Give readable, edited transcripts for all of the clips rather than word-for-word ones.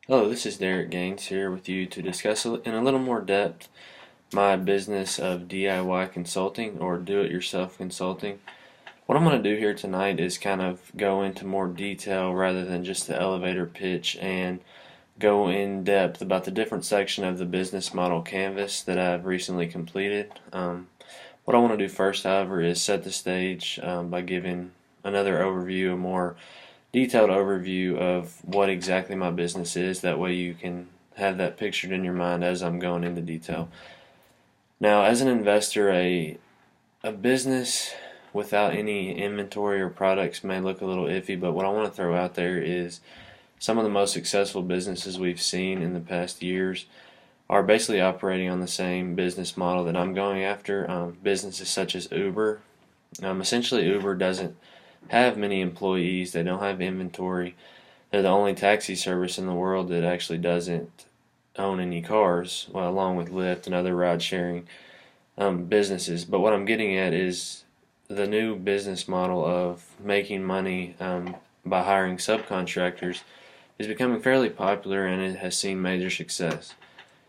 Hello, this is Derek Gaines here with you to discuss in a little more depth my business of DIY consulting or do-it-yourself consulting. What I'm going to do here tonight is kind of go into more detail rather than just the elevator pitch and go in depth about the different section of the business model canvas that I've recently completed. What I want to do first, however, is set the stage by giving another overview, a more detailed overview of what exactly my business is. That way you can have that pictured in your mind as I'm going into detail. Now, as an investor, a business without any inventory or products may look a little iffy, but what I want to throw out there is some of the most successful businesses we've seen in the past years are basically operating on the same business model that I'm going after. Businesses such as Uber. Essentially, Uber doesn't have many employees, they don't have inventory. They're the only taxi service in the world that actually doesn't own any cars, well, along with Lyft and other ride sharing businesses. But what I'm getting at is the new business model of making money by hiring subcontractors is becoming fairly popular and it has seen major success.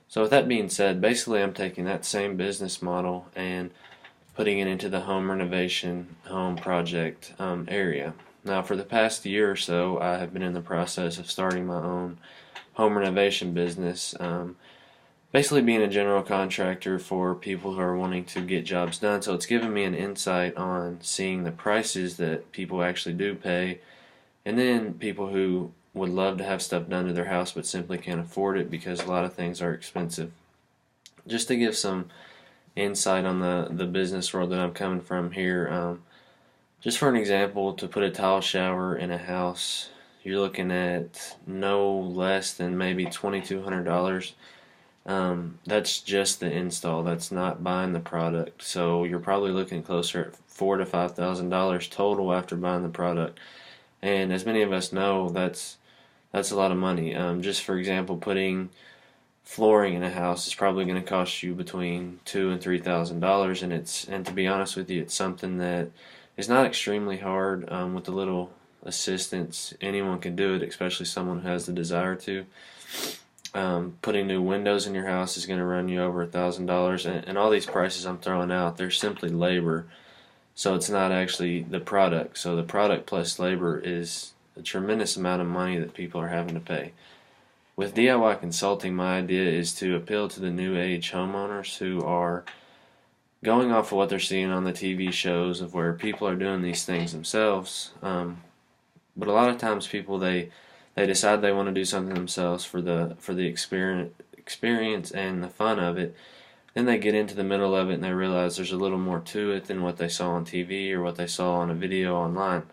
So, with that being said, basically, I'm taking that same business model and putting it into the home renovation, home project area. Now, for the past year or so, I have been in the process of starting my own home renovation business. Basically, being a general contractor for people who are wanting to get jobs done. So, it's given me an insight on seeing the prices that people actually do pay, and then people who would love to have stuff done to their house but simply can't afford it because a lot of things are expensive. Just to give some insight on the business world that I'm coming from here. Just for an example, to put a tile shower in a house, you're looking at no less than maybe $2,200. That's just the install. That's not buying the product. So you're probably looking closer at $4,000 to $5,000 total after buying the product. And as many of us know, that's a lot of money. Just for example, putting flooring in a house is probably going to cost you between $2,000 and $3,000, and to be honest with you, it's something that is not extremely hard. With a little assistance, anyone can do it, especially someone who has the desire to. Putting new windows in your house is going to run you over $1,000, and all these prices I'm throwing out, they're simply labor, so it's not actually the product. So the product plus labor is a tremendous amount of money that people are having to pay. With DIY consulting, my idea is to appeal to the new age homeowners who are going off of what they're seeing on the TV shows of where people are doing these things themselves. But a lot of times people they decide they want to do something themselves for the experience and the fun of it. Then they get into the middle of it and they realize there's a little more to it than what they saw on TV or what they saw on a video online.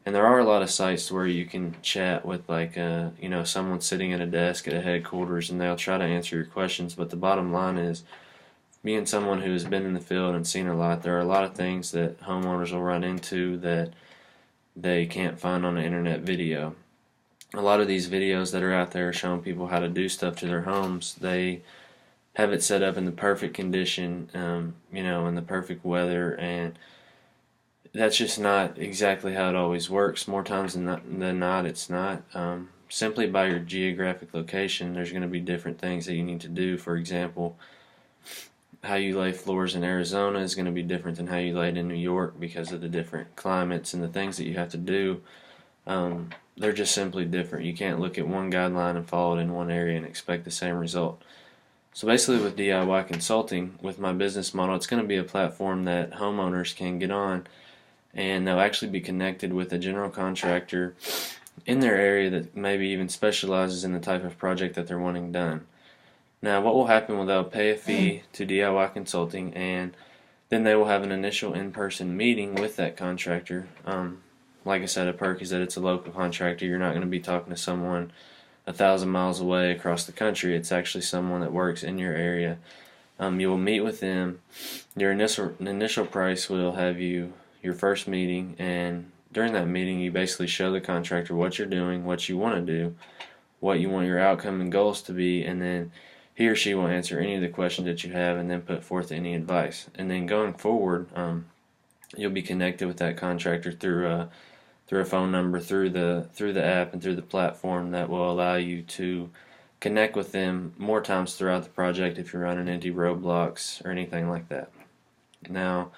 And there are a lot of sites where you can chat with someone sitting at a desk at a headquarters and they'll try to answer your questions. But the bottom line is, being someone who has been in the field and seen a lot, there are a lot of things that homeowners will run into that they can't find on an internet video. A lot of these videos that are out there showing people how to do stuff to their homes, they have it set up in the perfect condition, in the perfect weather, and that's just not exactly how it always works. More times than not, it's not. Simply by your geographic location, there's going to be different things that you need to do. For example, how you lay floors in Arizona is going to be different than how you lay it in New York because of the different climates and the things that you have to do. They're just simply different. You can't look at one guideline and follow it in one area and expect the same result. So basically with DIY consulting, with my business model, it's going to be a platform that homeowners can get on and they'll actually be connected with a general contractor in their area that maybe even specializes in the type of project that they're wanting done. Now, what will happen? Well, they'll pay a fee to DIY consulting, and then they will have an initial in-person meeting with that contractor. Like I said, a perk is that it's a local contractor. You're not going to be talking to someone 1,000 miles away across the country. It's actually someone that works in your area. You will meet with them. Your initial price will have you your first meeting, and during that meeting, you basically show the contractor what you're doing, what you want to do, what you want your outcome and goals to be, and then he or she will answer any of the questions that you have and then put forth any advice. And then going forward, you'll be connected with that contractor through through a phone number, through the app, and through the platform that will allow you to connect with them more times throughout the project if you're running into roadblocks or anything like that. Now,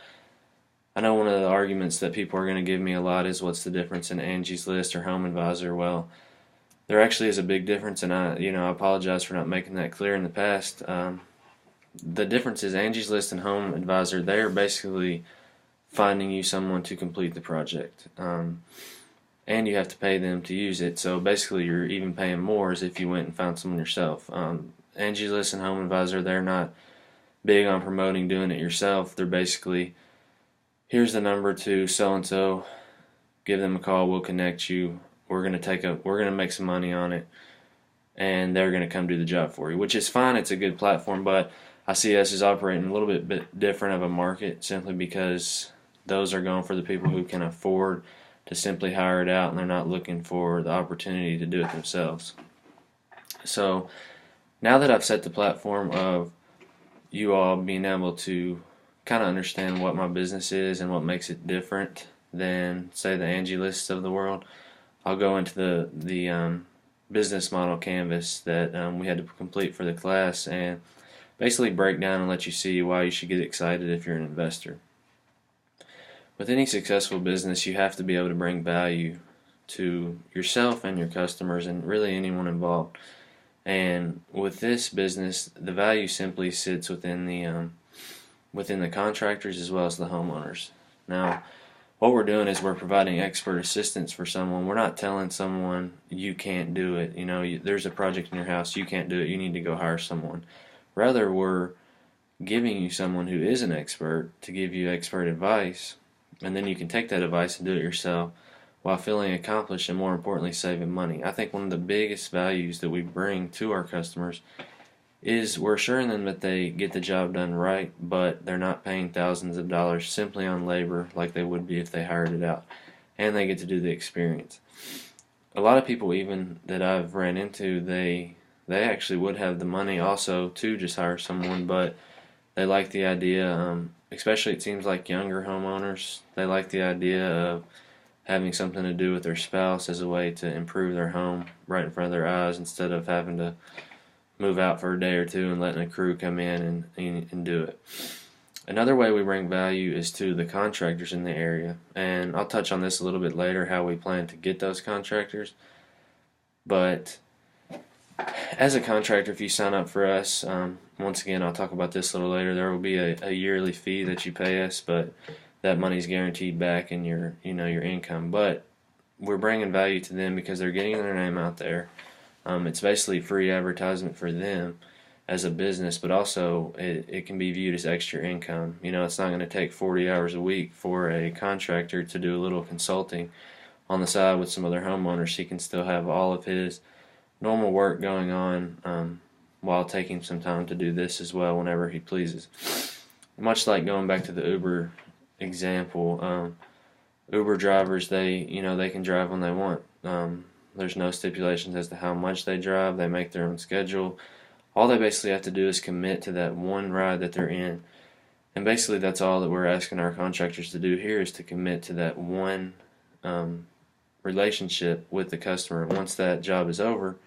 I know one of the arguments that people are going to give me a lot is what's the difference in Angie's List or Home Advisor. Well, there actually is a big difference, and I apologize for not making that clear in the past. The difference is Angie's List and Home Advisor, they are basically finding you someone to complete the project. And you have to pay them to use it, so basically you're even paying more as if you went and found someone yourself. Angie's List and Home Advisor, they're not big on promoting doing it yourself. They're basically, here's the number to so-and-so, give them a call, we'll connect you, we're gonna make some money on it, and they're gonna come do the job for you, which is fine. It's a good platform, but I see us as operating a little bit different of a market simply because those are going for the people who can afford to simply hire it out, and they're not looking for the opportunity to do it themselves. So now that I've set the platform of you all being able to kind of understand what my business is and what makes it different than, say, the Angie Lists of the world, I'll go into the business model canvas that we had to complete for the class and basically break down and let you see why you should get excited if you're an investor. With any successful business, you have to be able to bring value to yourself and your customers and really anyone involved. And with this business, the value simply sits within the contractors as well as the homeowners. Now, what we're doing is we're providing expert assistance for someone. We're not telling someone you can't do it. There's a project in your house, you can't do it, you need to go hire someone. Rather, we're giving you someone who is an expert to give you expert advice, and then you can take that advice and do it yourself while feeling accomplished and, more importantly, saving money. I think one of the biggest values that we bring to our customers is we're assuring them that they get the job done right, but they're not paying thousands of dollars simply on labor like they would be if they hired it out, and they get to do the experience. A lot of people even that I've ran into, they actually would have the money also to just hire someone, but they like the idea, especially it seems like younger homeowners, they like the idea of having something to do with their spouse as a way to improve their home right in front of their eyes instead of having to move out for a day or two and letting a crew come in and do it. Another way we bring value is to the contractors in the area, and I'll touch on this a little bit later, how we plan to get those contractors. But as a contractor, if you sign up for us, once again, I'll talk about this a little later, there will be a yearly fee that you pay us, but that money's guaranteed back in your income. But we're bringing value to them because they're getting their name out there. It's basically free advertisement for them as a business, but also it can be viewed as extra income. It's not going to take 40 hours a week for a contractor to do a little consulting on the side with some other homeowners. He can still have all of his normal work going on while taking some time to do this as well whenever he pleases. Much like going back to the Uber example, Uber drivers, they can drive when they want. There's no stipulations as to how much they drive. They make their own schedule. All they basically have to do is commit to that one ride that they're in. And basically that's all that we're asking our contractors to do here, is to commit to that one relationship with the customer. Once that job is over,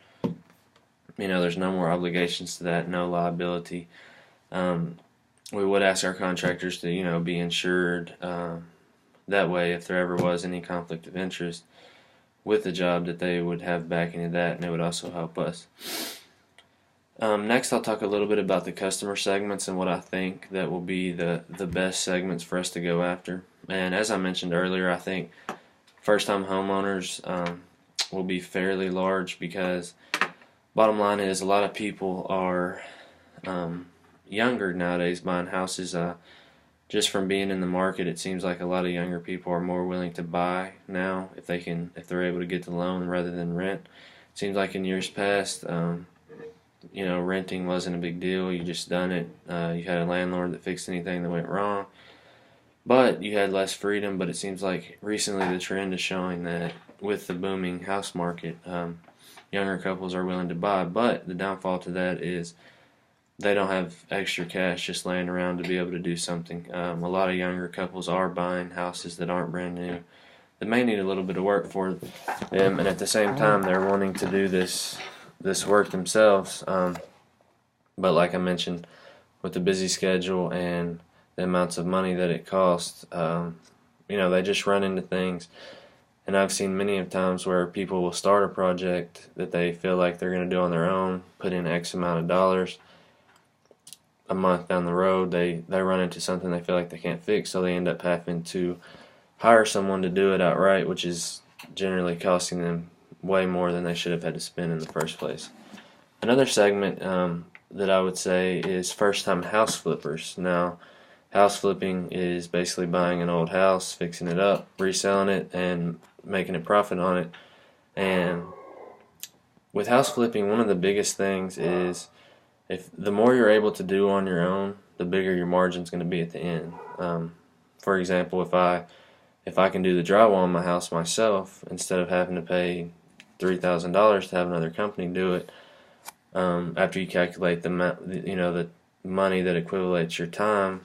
there's no more obligations to that, no liability. We would ask our contractors to, be insured. That way, if there ever was any conflict of interest with the job, that they would have backing of that, and it would also help us. Next, I'll talk a little bit about the customer segments and what I think that will be the best segments for us to go after. And as I mentioned earlier, I think first-time homeowners will be fairly large because bottom line is a lot of people are younger nowadays buying houses. Just from being in the market, it seems like a lot of younger people are more willing to buy now if they're able to get the loan rather than rent. It seems like in years past, renting wasn't a big deal. You just done it. You had a landlord that fixed anything that went wrong, but you had less freedom. But it seems like recently the trend is showing that with the booming house market, younger couples are willing to buy. But the downfall to that is they don't have extra cash just laying around to be able to do something. A lot of younger couples are buying houses that aren't brand new. that may need a little bit of work for them, and at the same time they're wanting to do this work themselves. But like I mentioned, with the busy schedule and the amounts of money that it costs, they just run into things. And I've seen many of times where people will start a project that they feel like they're going to do on their own, put in X amount of dollars. A month down the road, they run into something they feel like they can't fix, so they end up having to hire someone to do it outright, which is generally costing them way more than they should have had to spend in the first place. Another segment that I would say is first-time house flippers. Now, house flipping is basically buying an old house, fixing it up, reselling it, and making a profit on it. And with house flipping, one of the biggest things is if the more you're able to do on your own, the bigger your margin's going to be at the end. For example, if I can do the drywall on my house myself instead of having to pay $3,000 to have another company do it, after you calculate the money that equates your time,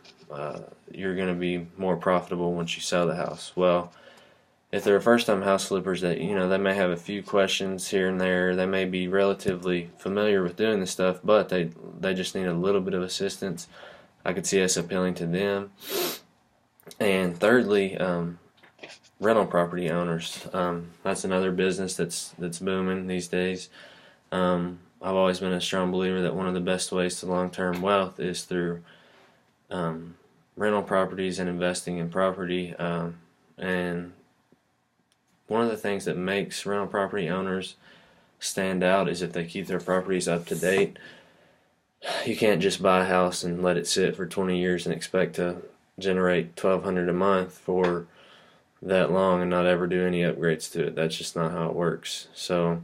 you're going to be more profitable once you sell the house. Well, if they're first-time house flippers, that they may have a few questions here and there. They may be relatively familiar with doing this stuff, but they just need a little bit of assistance. I could see us appealing to them. And thirdly, rental property owners. That's another business that's booming these days. I've always been a strong believer that one of the best ways to long-term wealth is through rental properties and investing in property. And one of the things that makes rental property owners stand out is if they keep their properties up to date. You can't just buy a house and let it sit for 20 years and expect to generate $1,200 a month for that long and not ever do any upgrades to it. That's just not how it works. So,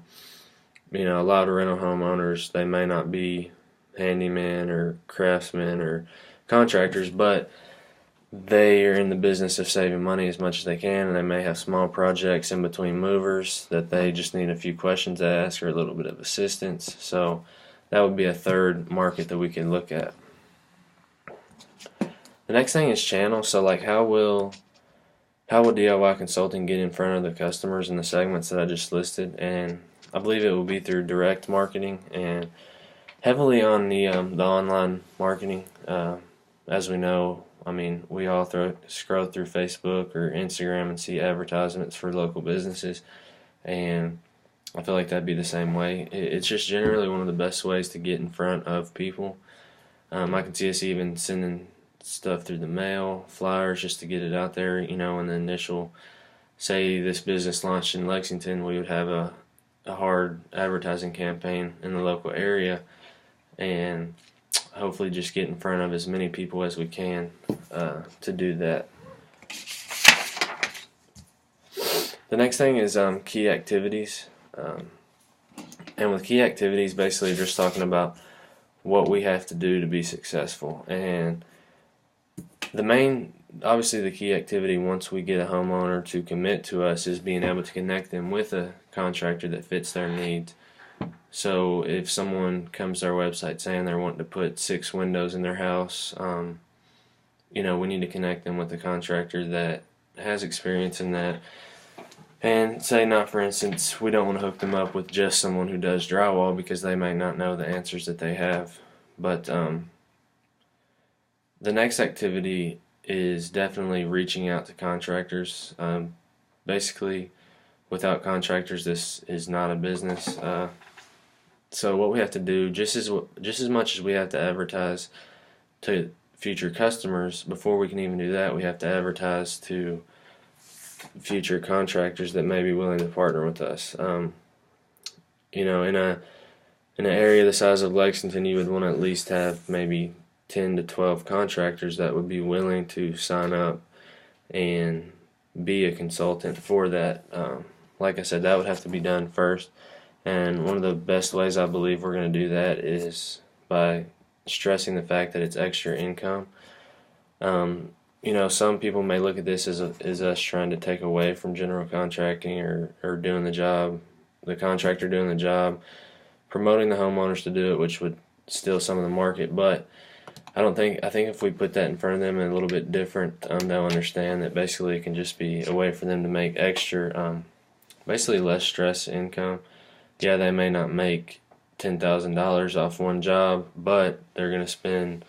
a lot of rental homeowners, they may not be handymen or craftsmen or contractors, but they are in the business of saving money as much as they can, and they may have small projects in between movers that they just need a few questions asked or a little bit of assistance. So that would be a third market that we can look at. The next thing is channel. So like how will DIY consulting get in front of the customers in the segments that I just listed? And I believe it will be through direct marketing and heavily on the online marketing. As we know, we all scroll through Facebook or Instagram and see advertisements for local businesses, and I feel like that'd be the same way. It's just generally one of the best ways to get in front of people. I can see us even sending stuff through the mail, flyers, just to get it out there. In the initial, say this business launched in Lexington, we would have a hard advertising campaign in the local area, and hopefully just get in front of as many people as we can to do that. The next thing is key activities. And with key activities, basically just talking about what we have to do to be successful. And obviously the key activity once we get a homeowner to commit to us is being able to connect them with a contractor that fits their needs. So if someone comes to our website saying they're wanting to put 6 windows in their house, we need to connect them with a contractor that has experience in that. And say not, for instance, we don't want to hook them up with just someone who does drywall because they may not know the answers that they have. But the next activity is definitely reaching out to contractors. Basically, without contractors, this is not a business. So what we have to do, just as much as we have to advertise to future customers, before we can even do that, we have to advertise to future contractors that may be willing to partner with us. In an area the size of Lexington, you would want to at least have maybe 10 to 12 contractors that would be willing to sign up and be a consultant for that. Like I said, that would have to be done first. And one of the best ways I believe we're going to do that is by stressing the fact that it's extra income. Some people may look at this as us trying to take away from general contracting or doing the job, the contractor doing the job, promoting the homeowners to do it, which would steal some of the market. But I think if we put that in front of them and a little bit different, they'll understand that basically it can just be a way for them to make extra, basically less stress income. Yeah, they may not make $10,000 off one job, but they're going to spend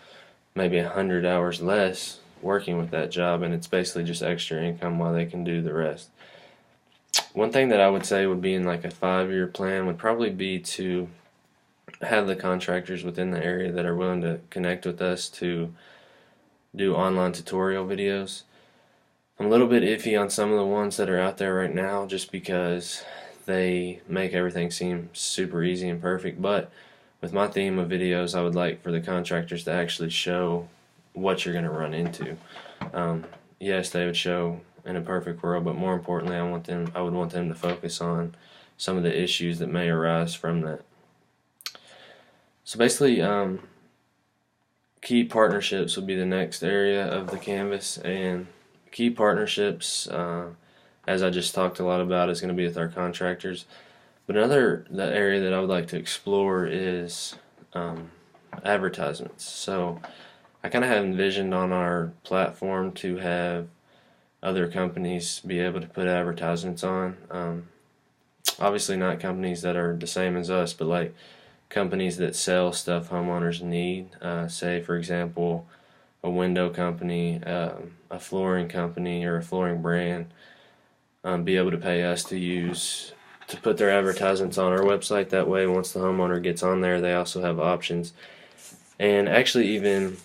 maybe 100 hours less working with that job, and it's basically just extra income while they can do the rest. One thing that I would say would be in like a 5-year plan would probably be to have the contractors within the area that are willing to connect with us to do online tutorial videos. I'm a little bit iffy on some of the ones that are out there right now just because they make everything seem super easy and perfect, but with my theme of videos, I would like for the contractors to actually show what you're going to run into. Yes, they would show in a perfect world, but more importantly, I would want them to focus on some of the issues that may arise from that. So basically, key partnerships would be the next area of the canvas, and key partnerships, as I just talked a lot about, is going to be with our contractors. But the area that I would like to explore is advertisements. So I kind of have envisioned on our platform to have other companies be able to put advertisements on. Obviously not companies that are the same as us, but like companies that sell stuff homeowners need. Say, for example, a window company, a flooring company, or a flooring brand, be able to pay us to put their advertisements on our website. That way, once the homeowner gets on there, they also have options. And actually, even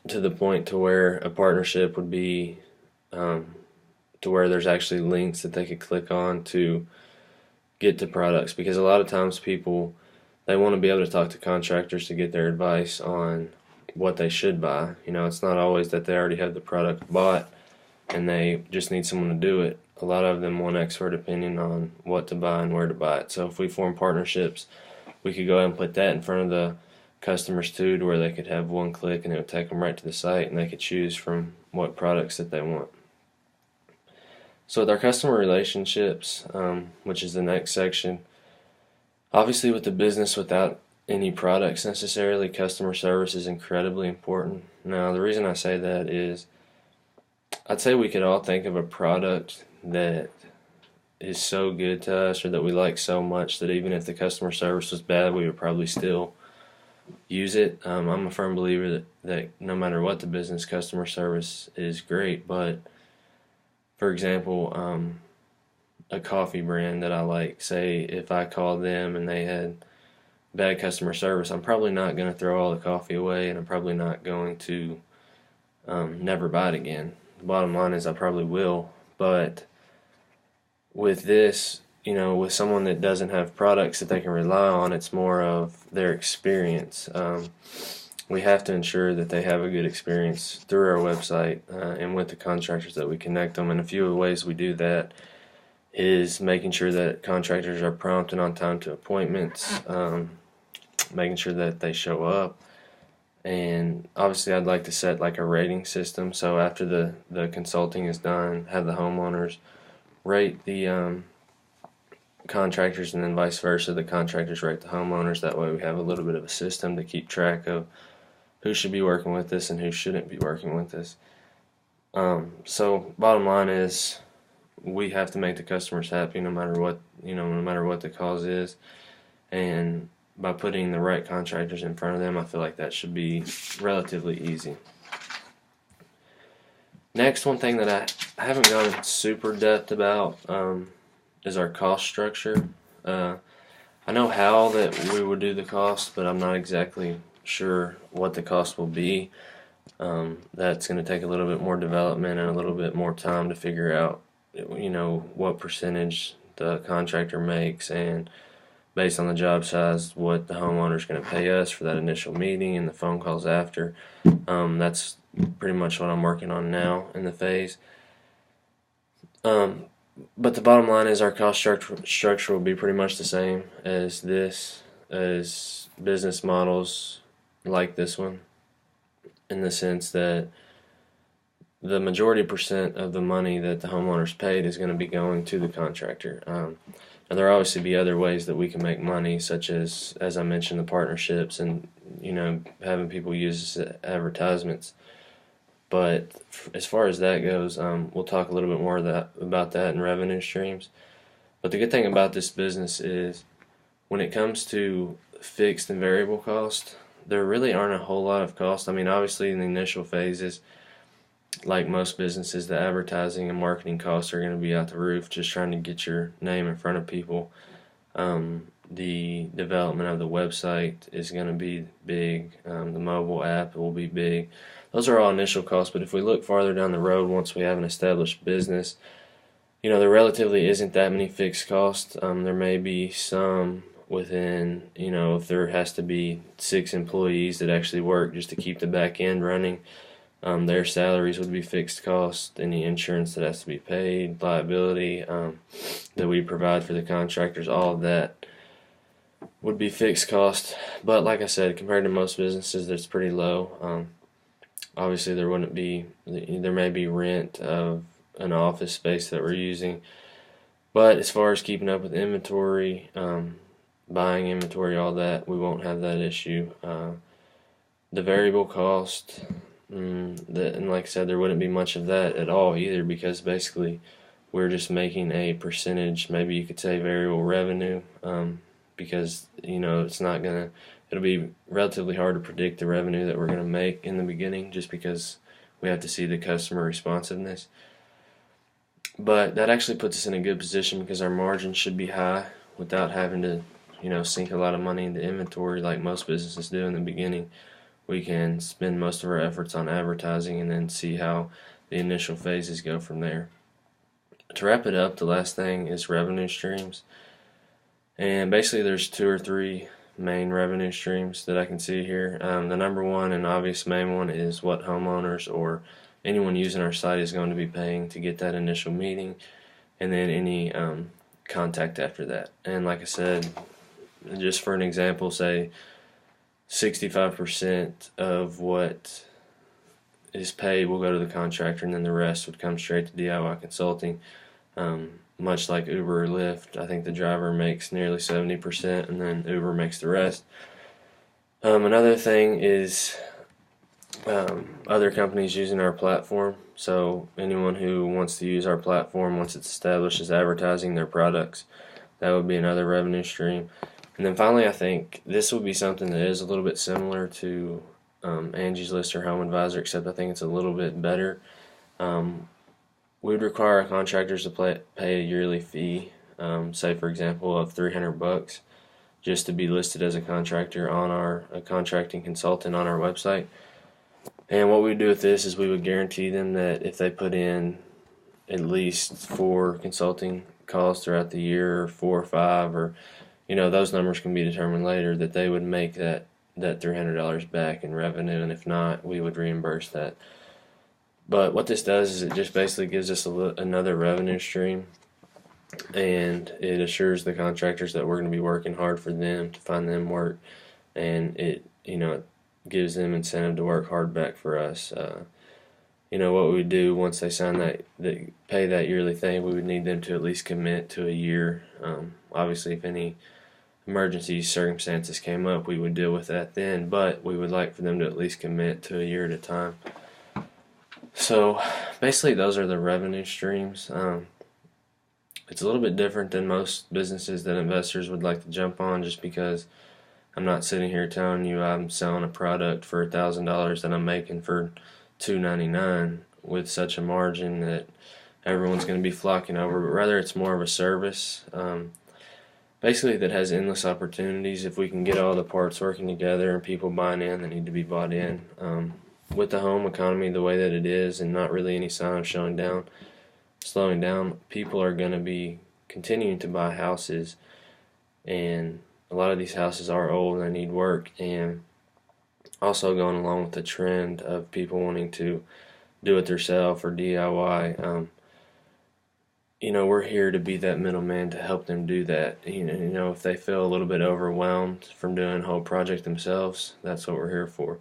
to the point to where a partnership would be to where there's actually links that they could click on to get to products, because a lot of times people, they want to be able to talk to contractors to get their advice on what they should buy. It's not always that they already have the product bought and they just need someone to do it. A lot of them want expert opinion on what to buy and where to buy it. So if we form partnerships, we could go ahead and put that in front of the customers too, to where they could have one click and it would take them right to the site and they could choose from what products that they want. So with our customer relationships, which is the next section, obviously with the business without any products necessarily, customer service is incredibly important. Now, the reason I say that is I'd say we could all think of a product that is so good to us or that we like so much that even if the customer service was bad, we would probably still use it. I'm a firm believer that no matter what the business, customer service is great. But for example, a coffee brand that I like, say if I called them and they had bad customer service, I'm probably not going to throw all the coffee away, and I'm probably not going to never buy it again. The bottom line is I probably will. But with this, with someone that doesn't have products that they can rely on, it's more of their experience. We have to ensure that they have a good experience through our website and with the contractors that we connect them. And a few of the ways we do that is making sure that contractors are prompt and on time to appointments, making sure that they show up. And obviously I'd like to set like a rating system, so after the consulting is done, have the homeowners rate the contractors, and then vice versa, the contractors rate the homeowners. That way we have a little bit of a system to keep track of who should be working with us and who shouldn't be working with us. So bottom line is we have to make the customers happy no matter what, no matter what the cause is. And by putting the right contractors in front of them, I feel like that should be relatively easy. Next, one thing that I haven't gone in super depth about is our cost structure. I know how that we would do the cost, but I'm not exactly sure what the cost will be. That's going to take a little bit more development and a little bit more time to figure out, what percentage the contractor makes, and based on the job size, what the homeowner's going to pay us for that initial meeting and the phone calls after. That's pretty much what I'm working on now in the phase. But the bottom line is our cost structure will be pretty much the same as business models like this one, in the sense that the majority % of the money that the homeowner's paid is going to be going to the contractor. Now, there obviously be other ways that we can make money, such as I mentioned, the partnerships and having people use us as advertisements. But as far as that goes, we'll talk a little bit more about that in revenue streams. But the good thing about this business is when it comes to fixed and variable cost, there really aren't a whole lot of cost. I mean, obviously in the initial phases, like most businesses, the advertising and marketing costs are going to be out the roof, just trying to get your name in front of people. The development of the website is going to be big. The mobile app will be big. Those are all initial costs, but if we look farther down the road, once we have an established business, there relatively isn't that many fixed costs. There may be some within, if there has to be 6 employees that actually work just to keep the back end running, their salaries would be fixed cost. Any insurance that has to be paid, liability that we provide for the contractors, all of that would be fixed cost. But like I said, compared to most businesses, that's pretty low. Obviously, there may be rent of an office space that we're using, but as far as keeping up with inventory, buying inventory, all that, we won't have that issue. The variable cost, and like I said, there wouldn't be much of that at all either, because basically we're just making a percentage, maybe you could say variable revenue, because it'll be relatively hard to predict the revenue that we're going to make in the beginning, just because we have to see the customer responsiveness. But that actually puts us in a good position because our margins should be high without having to sink a lot of money into inventory like most businesses do in the beginning. We can spend most of our efforts on advertising and then see how the initial phases go from there. To wrap it up, the last thing is revenue streams. And basically there's 2 or 3 main revenue streams that I can see here. The number one and obvious main one is what homeowners or anyone using our site is going to be paying to get that initial meeting, and then any contact after that. And like I said, just for an example, say 65% of what is paid will go to the contractor, and then the rest would come straight to DIY Consulting. Much like Uber or Lyft, I think the driver makes nearly 70%, and then Uber makes the rest. Another thing is other companies using our platform. So anyone who wants to use our platform once it's established is advertising their products. That would be another revenue stream. And then finally, I think this would be something that is a little bit similar to Angie's List or Home Advisor, except I think it's a little bit better. We would require our contractors to pay a yearly fee, say for example of $300, just to be listed as a contractor a contracting consultant on our website. And what we would do with this is we would guarantee them that if they put in at least 4 consulting calls throughout the year, or 4 or 5, or those numbers can be determined later, that they would make that $300 back in revenue, and if not, we would reimburse that. But what this does is it just basically gives us another revenue stream, and it assures the contractors that we're going to be working hard for them to find them work, and it gives them incentive to work hard back for us. What we do once they sign that pay that yearly thing, we would need them to at least commit to a year. Obviously, if any emergency circumstances came up, we would deal with that then, but we would like for them to at least commit to a year at a time. So basically those are the revenue streams. It's a little bit different than most businesses that investors would like to jump on, just because I'm not sitting here telling you I'm selling a product for $1,000 that I'm making for $2.99 with such a margin that everyone's going to be flocking over, but rather it's more of a service basically that has endless opportunities if we can get all the parts working together and people buying in that need to be bought in. With the home economy the way that it is, and not really any sign of slowing down, people are going to be continuing to buy houses, and a lot of these houses are old and they need work. And also going along with the trend of people wanting to do it themselves or DIY, we're here to be that middleman to help them do that. If they feel a little bit overwhelmed from doing the whole project themselves, that's what we're here for.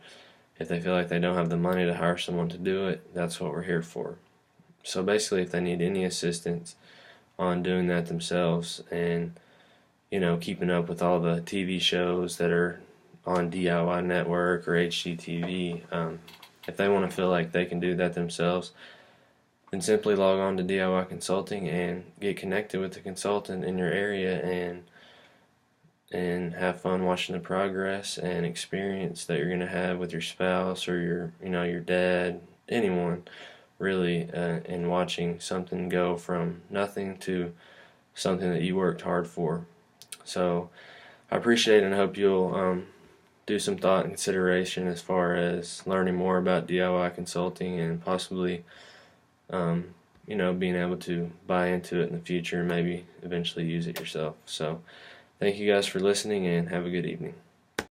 If they feel like they don't have the money to hire someone to do it, that's what we're here for. So basically, if they need any assistance on doing that themselves, and keeping up with all the TV shows that are on DIY Network or HGTV. If they want to feel like they can do that themselves, then simply log on to DIY Consulting and get connected with the consultant in your area, and have fun watching the progress and experience that you're going to have with your spouse or your dad, anyone really, in watching something go from nothing to something that you worked hard for. So I appreciate it, and I hope you'll do some thought and consideration as far as learning more about DIY consulting, and possibly being able to buy into it in the future and maybe eventually use it yourself. So thank you guys for listening, and have a good evening.